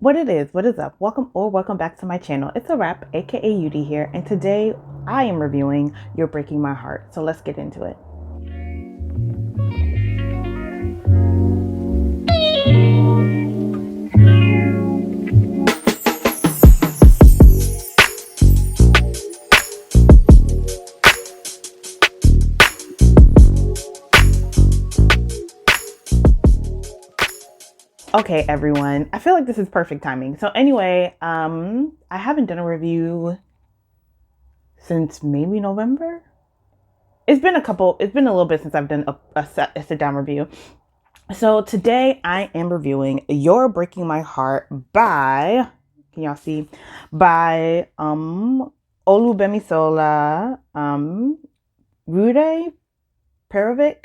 What is up? Welcome back to my channel. It's a wrap, aka Yudi here, and today I am reviewing You're Breaking My Heart. So let's get into it. Okay, everyone. I feel like this is perfect timing. So anyway, I haven't done a review since maybe November. It's been a little bit since I've done a sit down review. So today I am reviewing You're Breaking My Heart by, can y'all see? By Olugbemisola Rhuday-Perkovich.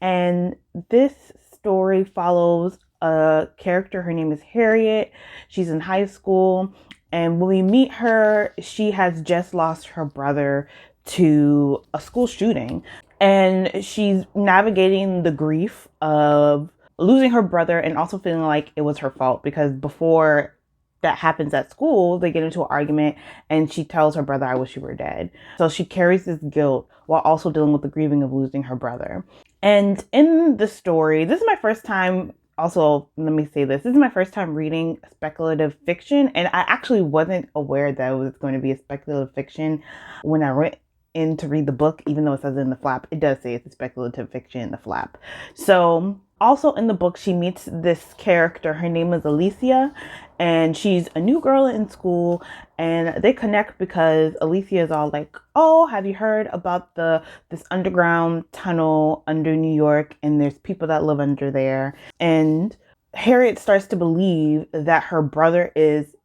And this story follows a character. Her name is Harriet. She's in high school, and when we meet her, she has just lost her brother to a school shooting, and she's navigating the grief of losing her brother and also feeling like it was her fault, because before that happens at school, they get into an argument and she tells her brother, "I wish you were dead." So she carries this guilt while also dealing with the grieving of losing her brother. And in the story, this is my first time, also, let me say this is my first time reading speculative fiction, and I actually wasn't aware that it was going to be a speculative fiction when I went in to read the book. Even though it says in the flap, it does say it's a speculative fiction in the flap. So also in the book, she meets this character. Her name is Alicia, and she's a new girl in school, and they connect because Alicia is all like, "Oh, have you heard about this underground tunnel under New York, and there's people that live under there." And Harriet starts to believe that her brother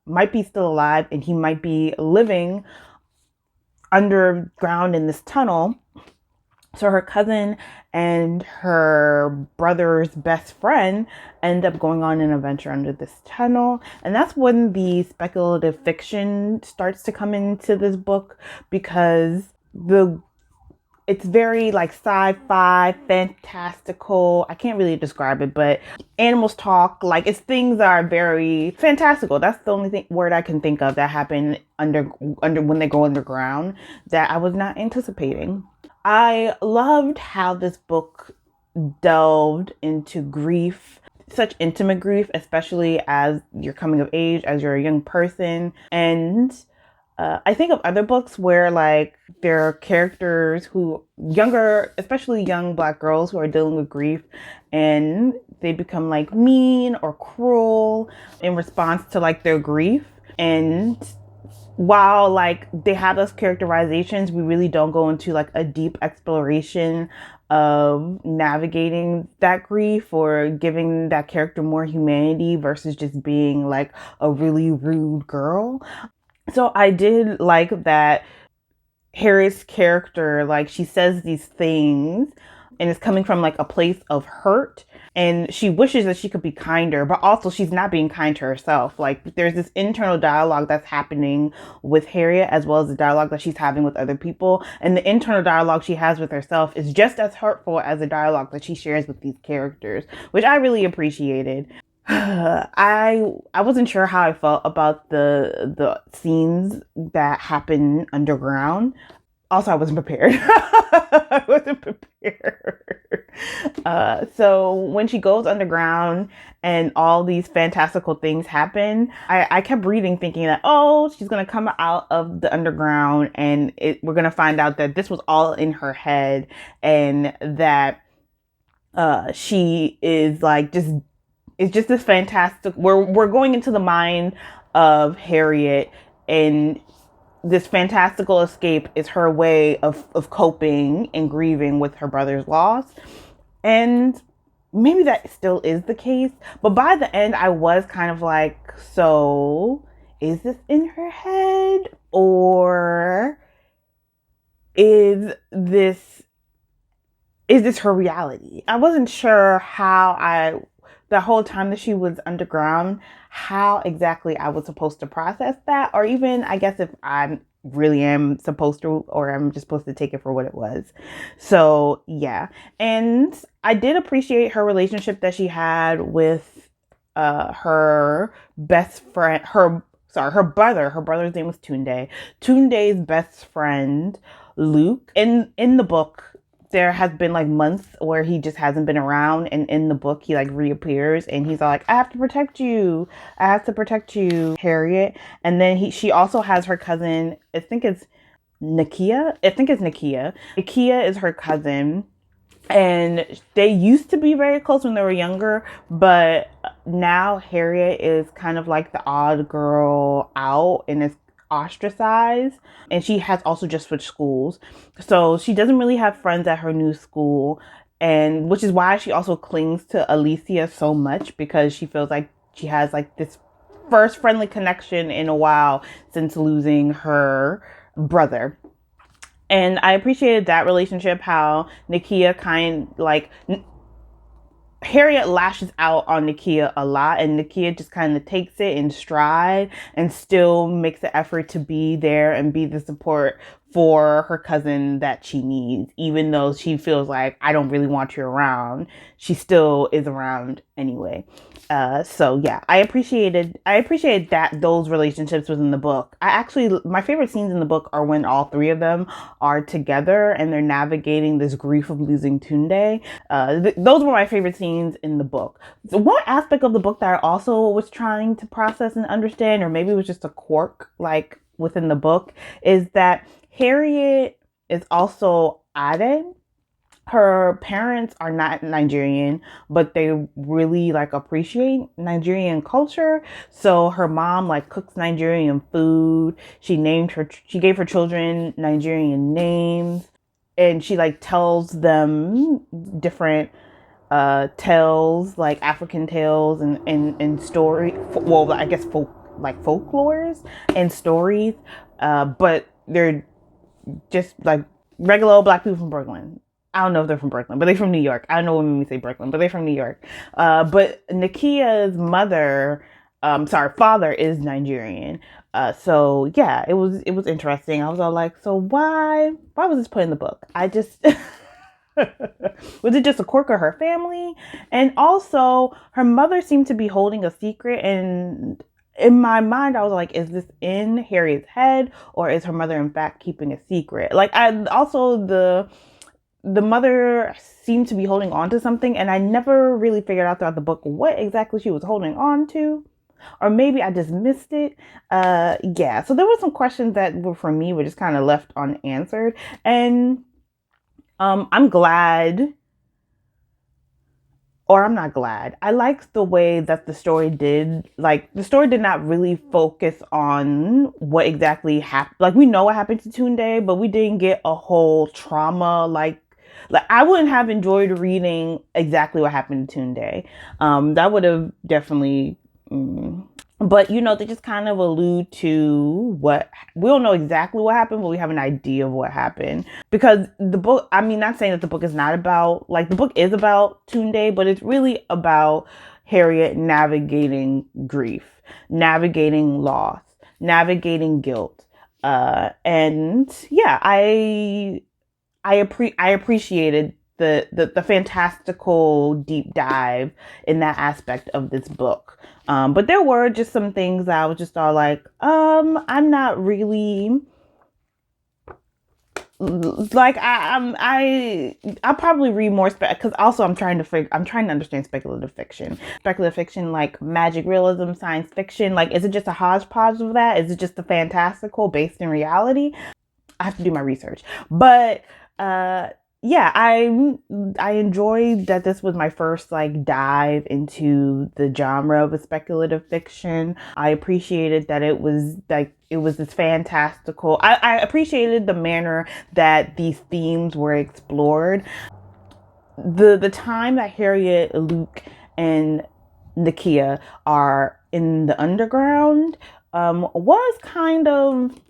might be still alive, and he might be living underground in this tunnel. So her cousin and her brother's best friend end up going on an adventure under this tunnel. And that's when the speculative fiction starts to come into this book, because it's very like sci-fi, fantastical. I can't really describe it, but animals talk. Like, things are very fantastical. That's the only word I can think of that happened under when they go underground that I was not anticipating. I loved how this book delved into grief, such intimate grief, especially as you're coming of age, as you're a young person. And I think of other books where like there are characters especially young Black girls who are dealing with grief, and they become like mean or cruel in response to like their grief. And while like they have those characterizations, we really don't go into like a deep exploration of navigating that grief or giving that character more humanity versus just being like a really rude girl. So I did like that Harriet's character, like, she says these things and it's coming from like a place of hurt, and she wishes that she could be kinder, but also she's not being kind to herself. Like, there's this internal dialogue that's happening with Harriet as well as the dialogue that she's having with other people, and the internal dialogue she has with herself is just as hurtful as the dialogue that she shares with these characters, which I really appreciated. I wasn't sure how I felt about the scenes that happen underground. Also, I wasn't prepared. I wasn't prepared. So when she goes underground and all these fantastical things happen, I kept reading thinking that, oh, she's going to come out of the underground and we're going to find out that this was all in her head, and that she is like it's just this fantastic, we're going into the mind of Harriet, and this fantastical escape is her way of coping and grieving with her brother's loss. And maybe that still is the case, but by the end I was kind of like, so is this in her head, or is this her reality? I wasn't sure the whole time that she was underground, how exactly I was supposed to process that, or even, I guess, if I really am supposed to, or I'm just supposed to take it for what it was. So yeah. And I did appreciate her relationship that she had with her best friend, her brother's name was Tunde. Tunde's best friend, Luke. In the book, there has been like months where he just hasn't been around, and in the book he like reappears and he's all like, I have to protect you. I have to protect you, Harriet. And then she also has her cousin, I think it's Nakia. Nakia is her cousin. And they used to be very close when they were younger, but now Harriet is kind of like the odd girl out and is ostracized. And she has also just switched schools. So she doesn't really have friends at her new school. And which is why she also clings to Alicia so much, because she feels like she has like this first friendly connection in a while since losing her brother. And I appreciated that relationship, how Nakia Harriet lashes out on Nakia a lot, and Nakia just kind of takes it in stride and still makes the effort to be there and be the support for her cousin that she needs. Even though she feels like, I don't really want you around, she still is around anyway. So yeah, I appreciated that those relationships within the book. My favorite scenes in the book are when all three of them are together and they're navigating this grief of losing Tunde. Those were my favorite scenes in the book. So one aspect of the book that I also was trying to process and understand, or maybe it was just a quirk like within the book, is that Harriet is also Ade. Her parents are not Nigerian, but they really like appreciate Nigerian culture. So her mom like cooks Nigerian food. She gave her children Nigerian names, and she like tells them different tales, like African tales and story. Well, I guess folklores and stories. But they're just like regular old black people from Brooklyn. I don't know if they're from Brooklyn, but they're from New York. I don't know what made me say Brooklyn, but they're from New York. But Nakia's father is Nigerian. So yeah, it was interesting. I was all like, so why was this put in the book? I just was it just a quirk of her family? And also, her mother seemed to be holding a secret, and in my mind, I was like, is this in Harriet's head, or is her mother in fact keeping a secret? Like, the mother seemed to be holding on to something, and I never really figured out throughout the book what exactly she was holding on to, or maybe I just missed it. Yeah, so there were some questions that were, for me, were just kind of left unanswered, and I'm glad. Or I'm not glad. I liked the way that the story did. Like, the story did not really focus on what exactly happened. Like, we know what happened to Tunde, but we didn't get a whole trauma. Like I wouldn't have enjoyed reading exactly what happened to Tunde. That would have definitely. But they just kind of allude to what we don't know exactly what happened, but we have an idea of what happened. Because the book, I mean, not saying that the book is not about, like, the book is about Tunde, but it's really about Harriet navigating grief, navigating loss, navigating guilt. And yeah, I appreciated the fantastical deep dive in that aspect of this book. But there were just some things that I was just all like, I'm not really like I'll probably read more because also I'm trying to understand speculative fiction like magic realism, science fiction. Like, is it just a hodgepodge of that? Is it just the fantastical based in reality? I have to do my research. But yeah, I enjoyed that this was my first like dive into the genre of a speculative fiction. I appreciated that it was this fantastical. I appreciated the manner that these themes were explored. The time that Harriet, Luke, and Nakia are in the underground was kind of,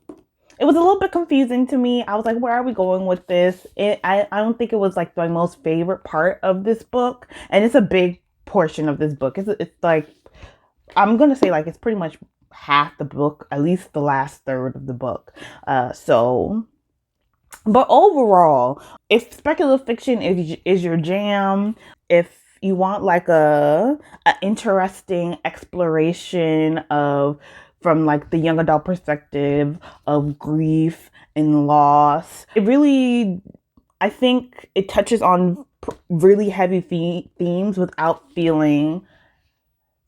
it was a little bit confusing to me. I was like, where are we going with this? I don't think it was like my most favorite part of this book. And it's a big portion of this book. It's like, I'm going to say like, it's pretty much half the book, at least the last third of the book. But overall, if speculative fiction is your jam, if you want like a interesting exploration of from like the young adult perspective of grief and loss. It really, I think it touches on really heavy themes without feeling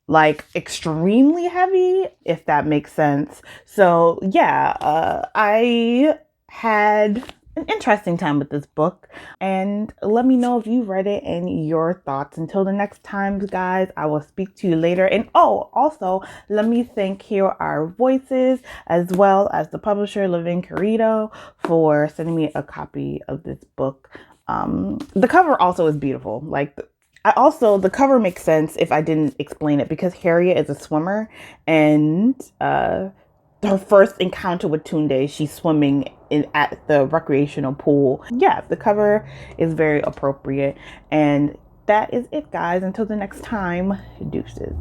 like extremely heavy, if that makes sense. So yeah, I had an interesting time with this book, and let me know if you read it and your thoughts. Until the next time, guys, I will speak to you later. And oh, also let me thank Hear Our Voices, as well as the publisher Living Corrido, for sending me a copy of this book. The cover also is beautiful. Like, the cover makes sense if I didn't explain it, because Harriet is a swimmer, and her first encounter with Tunde, she's swimming at the recreational pool. Yeah, the cover is very appropriate. And that is it, guys. Until the next time, deuces.